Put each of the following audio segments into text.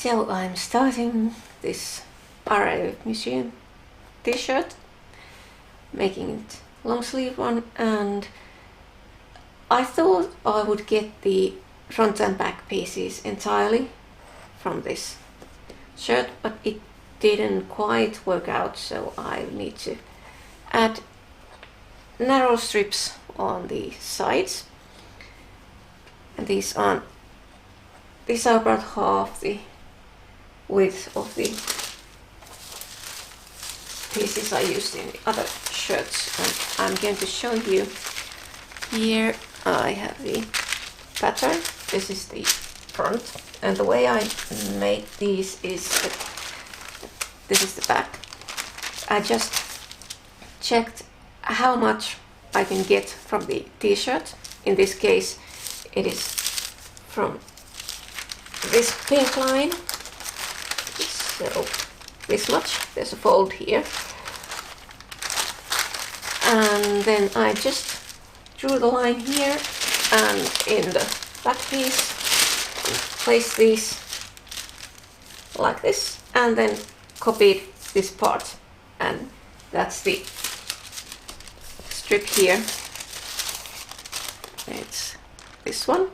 So I'm starting this RAF Museum t-shirt, making it long sleeve one, and I thought I would get the front and back pieces entirely from this shirt, but it didn't quite work out, so I need to add narrow strips on the sides, and these are about half the width of the pieces I used in the other shirts, and I'm going to show you. Here I have the pattern. This is the front, and the way I made these is that this is the back. I just checked how much I can get from the t-shirt. In this case it is from this pink line, so this much. There's a fold here, and then I just drew the line here, and in the back piece place these like this, and then copied this part, and that's the strip here. It's this one,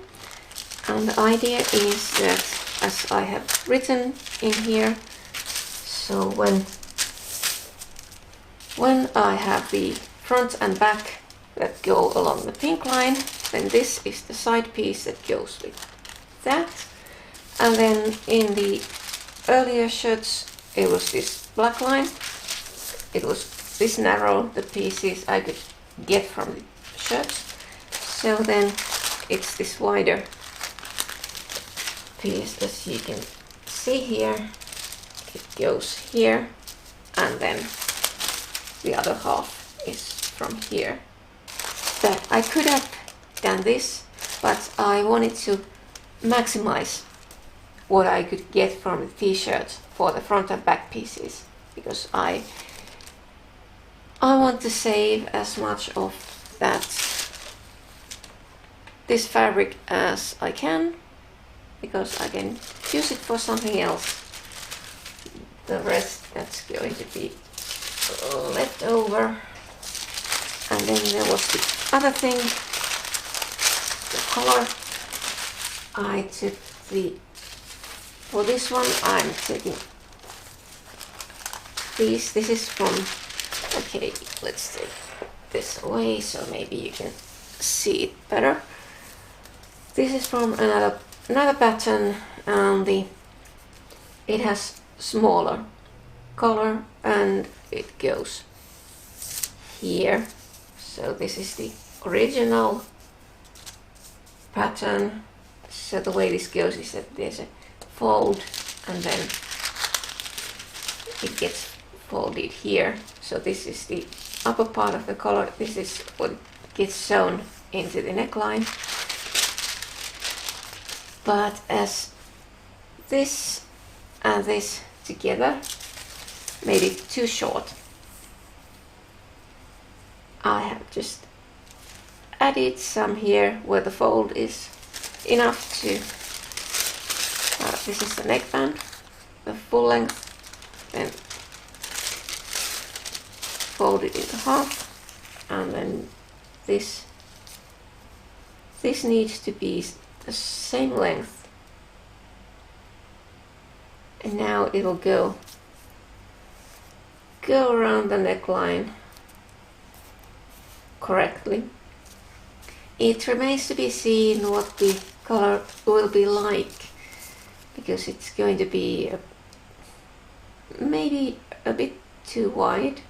and the idea is that, as I have written in here, so when I have the front and back that go along the pink line, then this is the side piece that goes with that. And then in the earlier shirts it was this black line. It was this narrow, the pieces I could get from the shirts. So then it's this wider piece, as you can see here. It goes here, and then the other half is from here. That I could have done this, but I wanted to maximize what I could get from the t-shirt for the front and back pieces, because I want to save as much of this fabric as I can, because I can use it for something else. The rest, that's going to be left over. And then there was the other thing, the color. I took for this one I'm taking these. This is from, okay, let's take this away so maybe you can see it better. This is from another pattern, and it has smaller color, and it goes here. So this is the original pattern. So the way this goes is that there's a fold, and then it gets folded here. So this is the upper part of the collar. This is what gets sewn into the neckline. But as this and this together made it too short, I have just added some here where the fold is enough to, this is the neckband, the full length, then fold it in half, and then this needs to be the same length, and now it will go around the neckline correctly. It remains to be seen what the color will be like, because it's going to be maybe a bit too wide,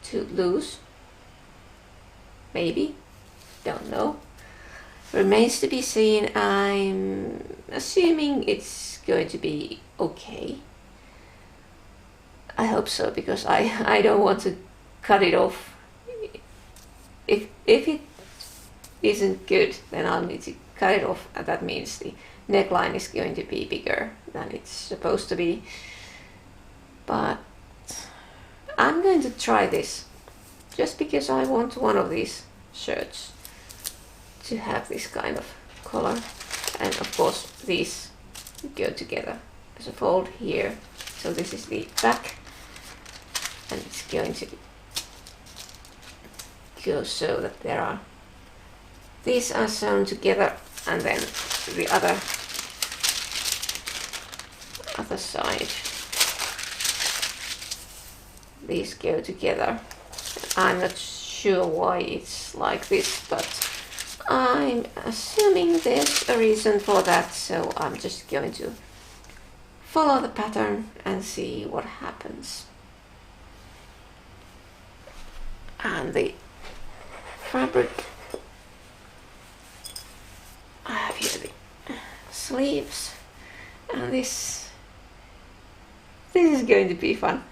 too loose, maybe, don't know. Remains to be seen. I'm assuming it's going to be okay. I hope so, because I don't want to cut it off. If it isn't good, then I'll need to cut it off, and that means the neckline is going to be bigger than it's supposed to be. But I'm going to try this, just because I want one of these shirts to have this kind of color, and of course these go together. There's a fold here, so this is the back, and it's going to go so that these are sewn together, and then the other side, these go together. I'm not sure why it's like this, but I'm assuming there's a reason for that, so I'm just going to follow the pattern and see what happens. And the fabric, I have here the sleeves, and this is going to be fun.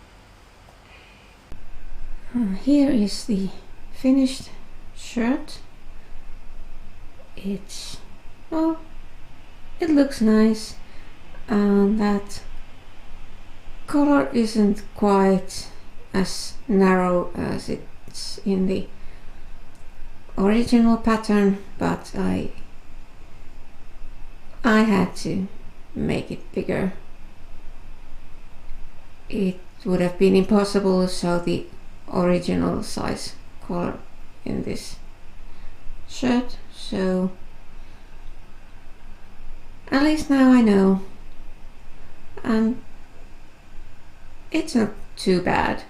Here is the finished shirt. It looks nice, and that color isn't quite as narrow as it's in the original pattern, but I had to make it bigger. It would have been impossible to sew the original size collar in this shirt, so at least now I know, and it's not too bad.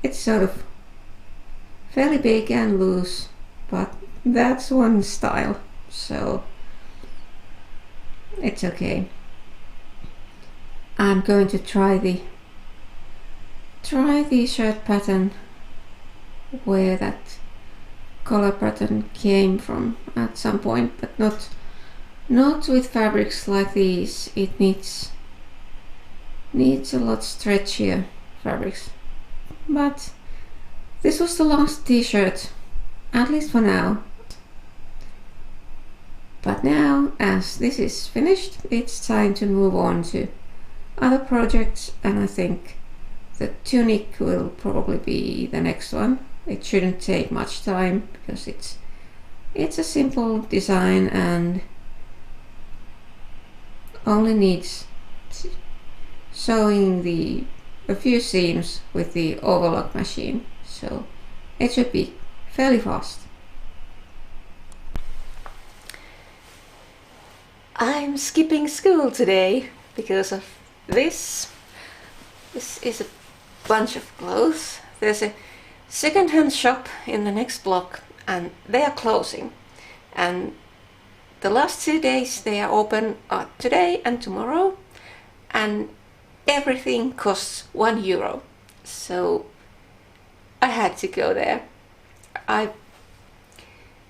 It's sort of fairly big and loose, but that's one style, so it's okay. I'm going to try the shirt pattern where that collar pattern came from at some point, but not with fabrics like these. It needs a lot stretchier fabrics. But this was the last t-shirt, at least for now. But now, as this is finished, it's time to move on to other projects, and I think the tunic will probably be the next one. It shouldn't take much time because it's a simple design and only needs sewing a few seams with the overlock machine, so it should be fairly fast. I'm skipping school today because of this. This is a bunch of clothes. There's a second-hand shop in the next block, and they are closing, and the last 2 days they are open today and tomorrow, and everything costs €1, so I had to go there. I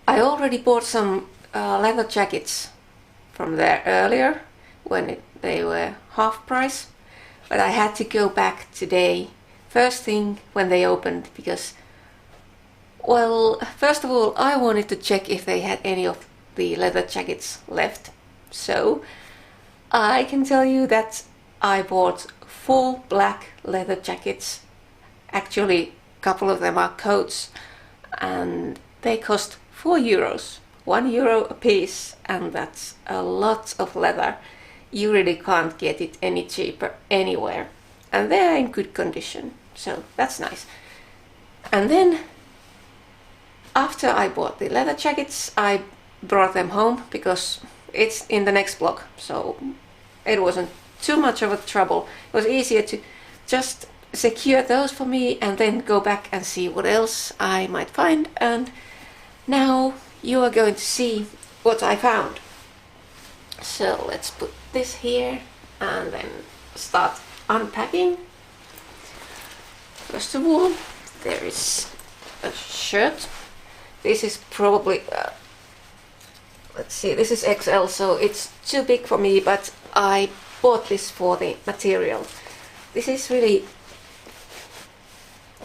already bought some leather jackets from there earlier when they were half price, but I had to go back today first thing when they opened because, well, first of all I wanted to check if they had any of the leather jackets left, so I can tell you that I bought 4 black leather jackets. Actually, a couple of them are coats, and they cost €4, €1 a piece, and that's a lot of leather. You really can't get it any cheaper anywhere, and they're in good condition, so that's nice. And then after I bought the leather jackets, I brought them home because it's in the next block, so it wasn't too much of a trouble. It was easier to just secure those for me and then go back and see what else I might find. And now you are going to see what I found. So let's put this here and then start unpacking. First of all, there is a shirt. This is probably let's see, this is XL, so it's too big for me, but I bought this for the material. This is really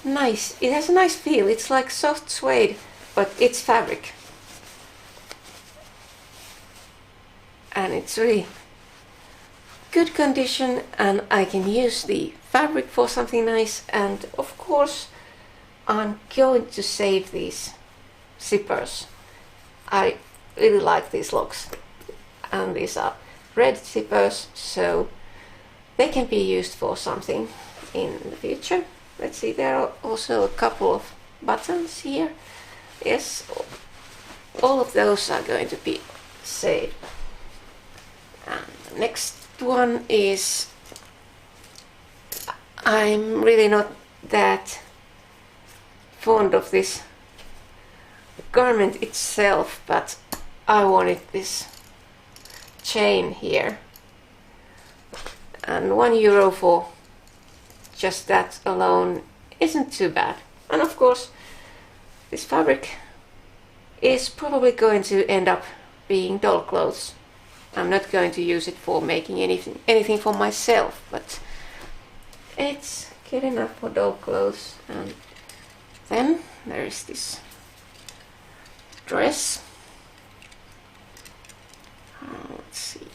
nice. It has a nice feel. It's like soft suede, but it's fabric. And it's really good condition, and I can use the fabric for something nice. And of course I'm going to save these zippers. I really like these locks, and these are red zippers, so they can be used for something in the future. Let's see, there are also a couple of buttons here. Yes, all of those are going to be saved. And the next one is, I'm really not that fond of this garment itself, but I wanted this chain here, and €1 for just that alone isn't too bad. And of course this fabric is probably going to end up being doll clothes. I'm not going to use it for making anything for myself, but it's good enough for doll clothes. And then there is this dress. Let's see.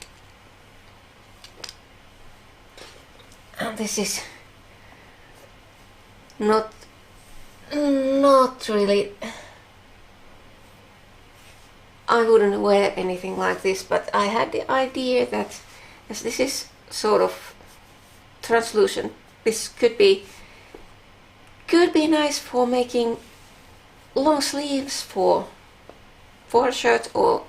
And this is not really, I wouldn't wear anything like this, but I had the idea that as this is sort of translucent, this could be nice for making long sleeves for a shirt or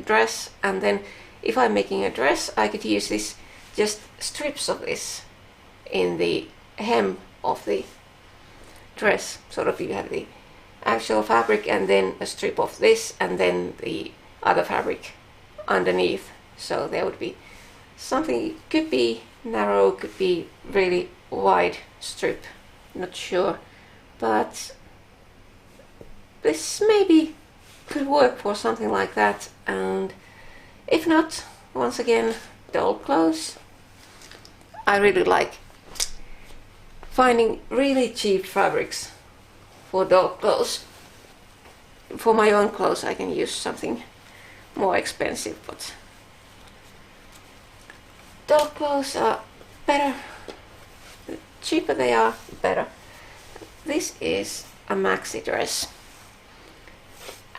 dress. And then if I'm making a dress, I could use this, just strips of this in the hem of the dress. Sort of, you have the actual fabric and then a strip of this and then the other fabric underneath. So there would be something, could be narrow, could be really wide strip, not sure, but this maybe could work for something like that. And if not, once again, doll clothes. I really like finding really cheap fabrics for doll clothes. For my own clothes I can use something more expensive, but doll clothes are better. The cheaper they are, better. This is a maxi dress,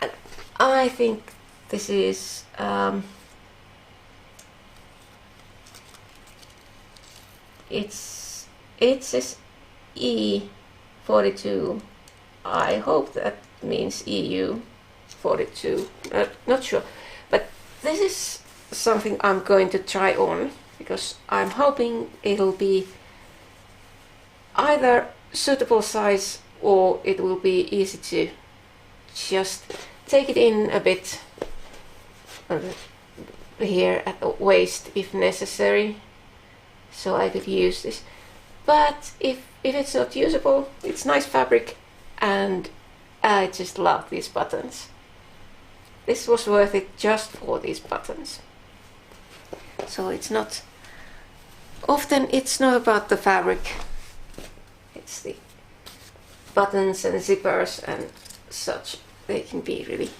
and I think this is it says E42. I hope that means EU 42. Not sure, but this is something I'm going to try on, because I'm hoping it'll be either suitable size or it will be easy to just take it in a bit here at the waist if necessary, so I could use this. But if it's not usable, it's nice fabric, and I just love these buttons. This was worth it just for these buttons. So it's not, often it's not about the fabric, it's the buttons and zippers and such. They can be really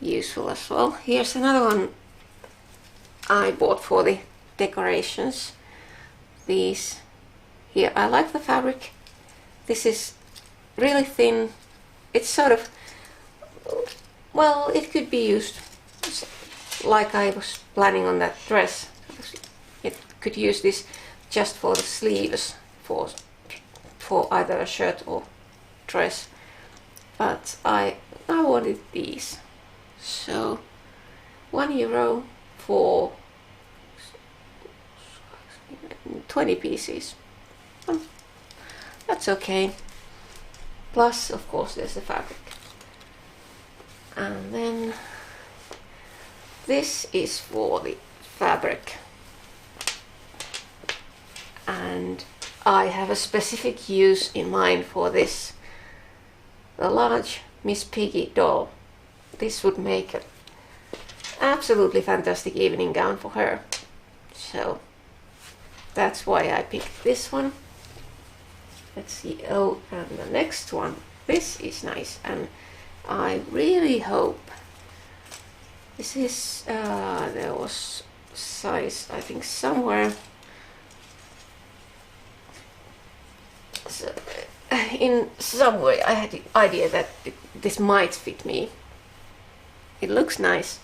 useful as well. Here's another one I bought for the decorations. These here, I like the fabric. This is really thin. It's sort of, well, it could be used like I was planning on that dress. It could use this just for the sleeves for either a shirt or dress, but I wanted these, so €1 for 20 pieces. That's okay. Plus, of course, there's the fabric. And then this is for the fabric, and I have a specific use in mind for this. The large Miss Piggy doll. This would make an absolutely fantastic evening gown for her. So that's why I picked this one. Let's see. Oh, and the next one. This is nice, and I really hope this is. There was size, I think, somewhere. So, in some way, I had the idea that this might fit me. It looks nice,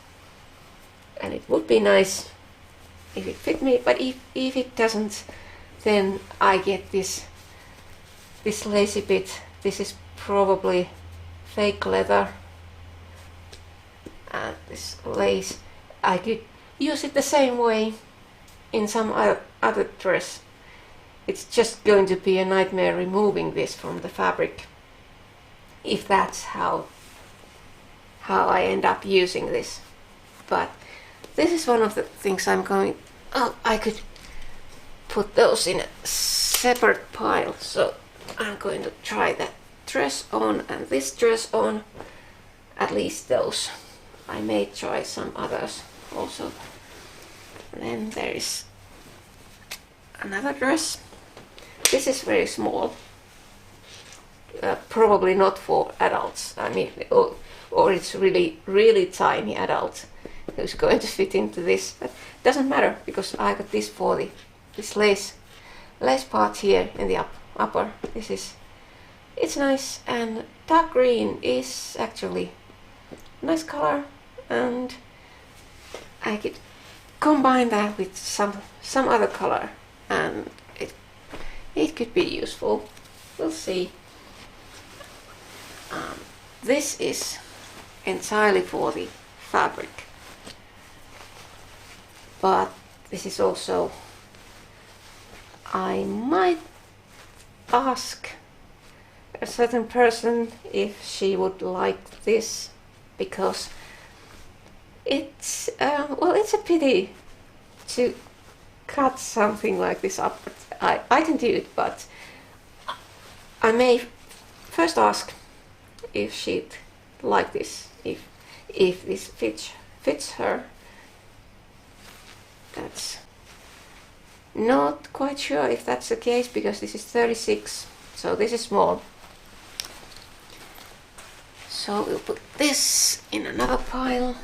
and it would be nice if it fit me, but if it doesn't, then I get this lacy bit. This is probably fake leather, and this lace, I could use it the same way in some other dress. It's just going to be a nightmare removing this from the fabric, if that's how I end up using this. But this is one of the things I'm going, oh, I could put those in a separate pile, so I'm going to try that dress on and this dress on, at least those. I may try some others also. And then there is another dress. This is very small, probably not for adults. I mean, or it's really tiny adult who's going to fit into this. But it doesn't matter, because I got this for this lace part here in the upper. It's nice, and dark green is actually a nice color, and I could combine that with some other color, and it could be useful. We'll see. This is entirely for the fabric, but this is also, I might ask a certain person if she would like this, because it's it's a pity to cut something like this up. I can do it, but I may first ask if she'd like this, if this fits her. That's not quite sure if that's the case, because this is 36, so this is small. So we'll put this in another pile,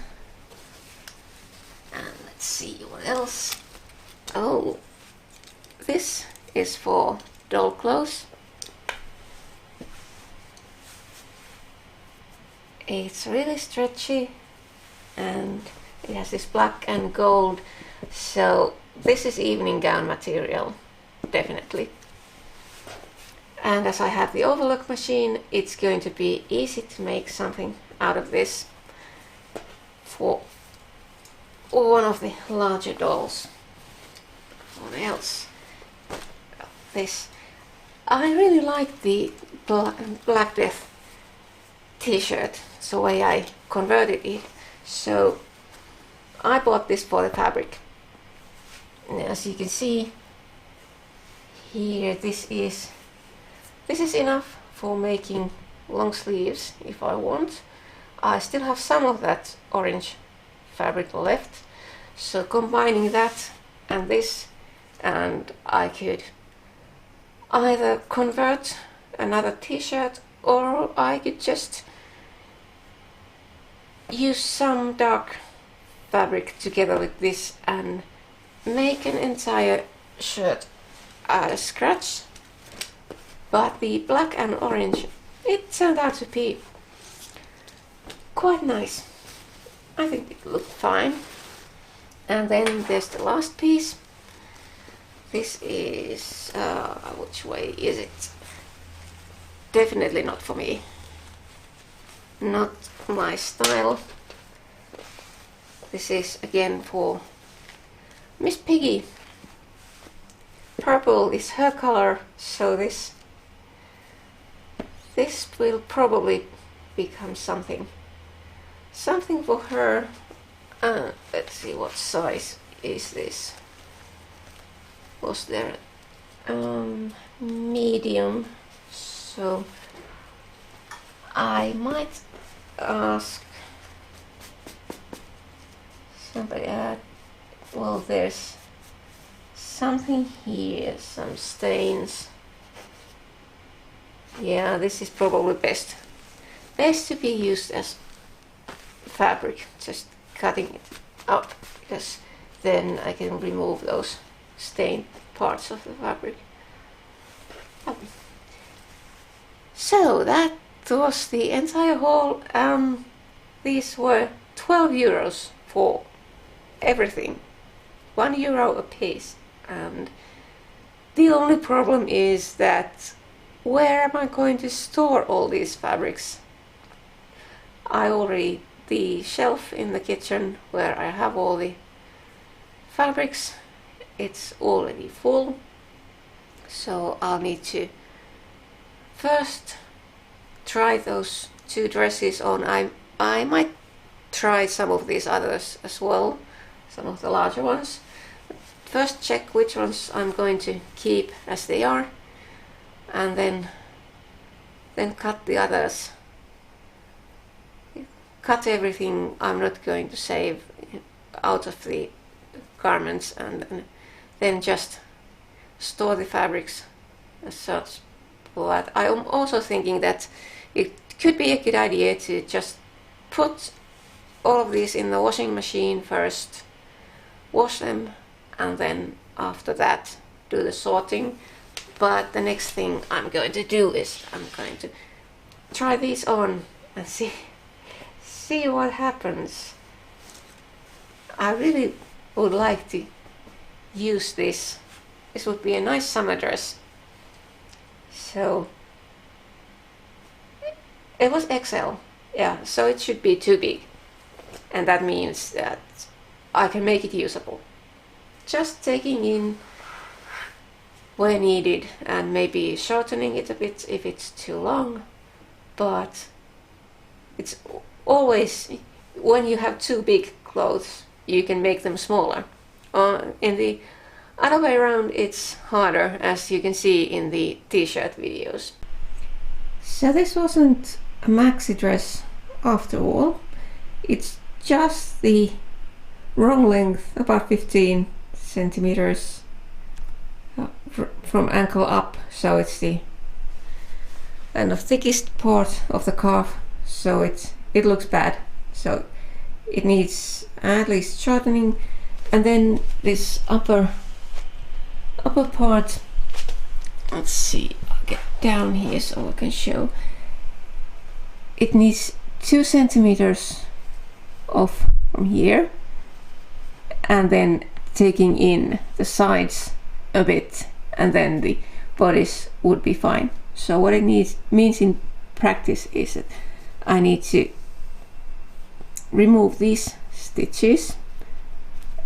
and let's see what else. Oh, this is for doll clothes. It's really stretchy, and it has this black and gold, so this is evening gown material, definitely. And as I have the overlock machine, it's going to be easy to make something out of this for one of the larger dolls. What else? This. I really like the Black Death t-shirt, the way I converted it. So I bought this for the fabric. And as you can see here, this is enough for making long sleeves if I want. I still have some of that orange fabric left, so combining that and this, and I could either convert another t-shirt, or I could just use some dark fabric together with this and make an entire shirt out of scratch. But the black and orange, it turned out to be quite nice. I think it looked fine. And then there's the last piece. This is, which way is it? Definitely not for me. Not my style. This is again for Miss Piggy. Purple is her color, so this will probably become something for her. Let's see, what size is this? Was there medium? So I might ask somebody. Well, there's something here, some stains. Yeah, this is probably best to be used as fabric, just cutting it up, because then I can remove those stained parts of the fabric. So that was the entire haul. These were 12 euros for everything. €1 a piece. And the only problem is that where am I going to store all these fabrics? The shelf in the kitchen where I have all the fabrics, it's already full, so I'll need to first try those 2 dresses on. I might try some of these others as well, some of the larger ones. First check which ones I'm going to keep as they are, and then cut the others. Cut everything I'm not going to save out of the garments, and then just store the fabrics as such. But I'm also thinking that it could be a good idea to just put all of these in the washing machine first, wash them, and then after that do the sorting. But the next thing I'm going to do is I'm going to try these on and see what happens. I really would like to use this. This would be a nice summer dress. So it was XL, yeah, so it should be too big, and that means that I can make it usable. Just taking in where needed and maybe shortening it a bit if it's too long, but it's always, when you have too big clothes, you can make them smaller. In the other way around, it's harder, as you can see in the t-shirt videos. So this wasn't a maxi dress after all. It's just the wrong length, about 15 centimeters from ankle up, so it's the kind of thickest part of the calf, so it looks bad, so it needs at least shortening. And then this upper part, let's see, I'll get down here so I can show. It needs 2 centimeters off from here, and then taking in the sides a bit, and then the bodice would be fine. So what it means in practice is that I need to remove these stitches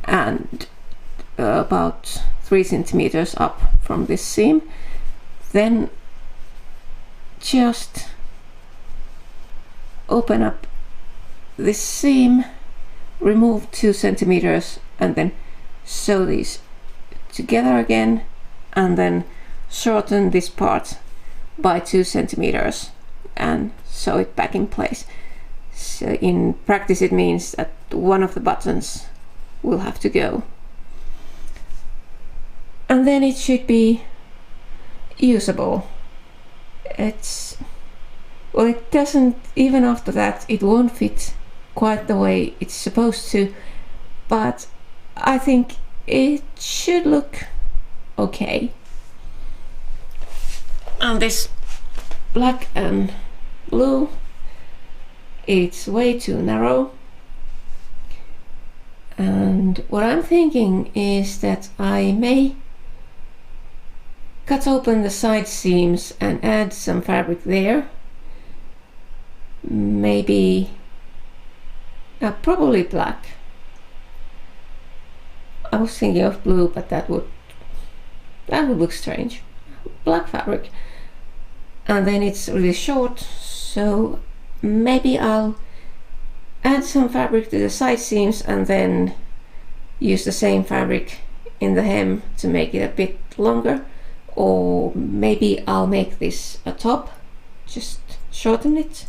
and about 3 centimeters up from this seam, then just open up this seam, remove 2 centimeters, and then sew these together again, and then shorten this part by 2 centimeters and sew it back in place. So in practice it means that one of the buttons will have to go, and then it should be usable. It doesn't, even after that it won't fit quite the way it's supposed to, but I think it should look okay. And this black and blue, it's way too narrow, and what I'm thinking is that I may cut open the side seams and add some fabric there, maybe probably black. I was thinking of blue, but that would look strange. Black fabric, and then it's really short, so maybe I'll add some fabric to the side seams and then use the same fabric in the hem to make it a bit longer, or maybe I'll make this a top, just shorten it.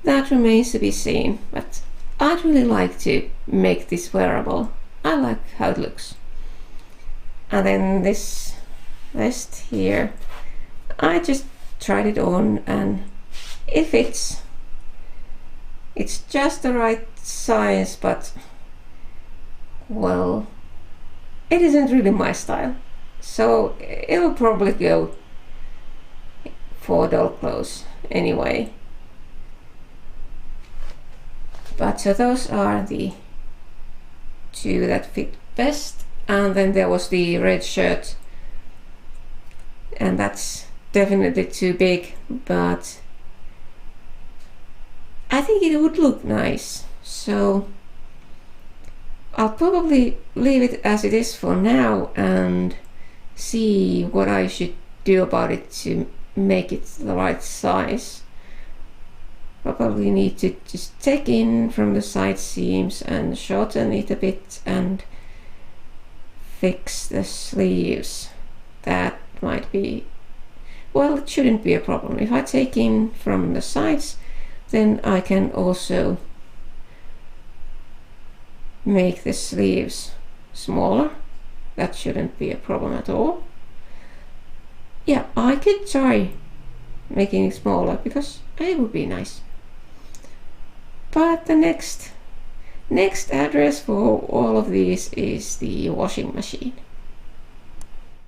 That remains to be seen, but I'd really like to make this wearable. I like how it looks. And then this vest here, I just tried it on and it fits. It's just the right size, but well, it isn't really my style, so it'll probably go for doll clothes anyway. But so those are the two that fit best. And then there was the red shirt, and that's definitely too big, but I think it would look nice, so I'll probably leave it as it is for now and see what I should do about it to make it the right size. Probably need to just take in from the side seams and shorten it a bit and fix the sleeves. That might be, well, it shouldn't be a problem. If I take in from the sides, then I can also make the sleeves smaller. That shouldn't be a problem at all. Yeah, I could try making it smaller because it would be nice. But the next address for all of these is the washing machine.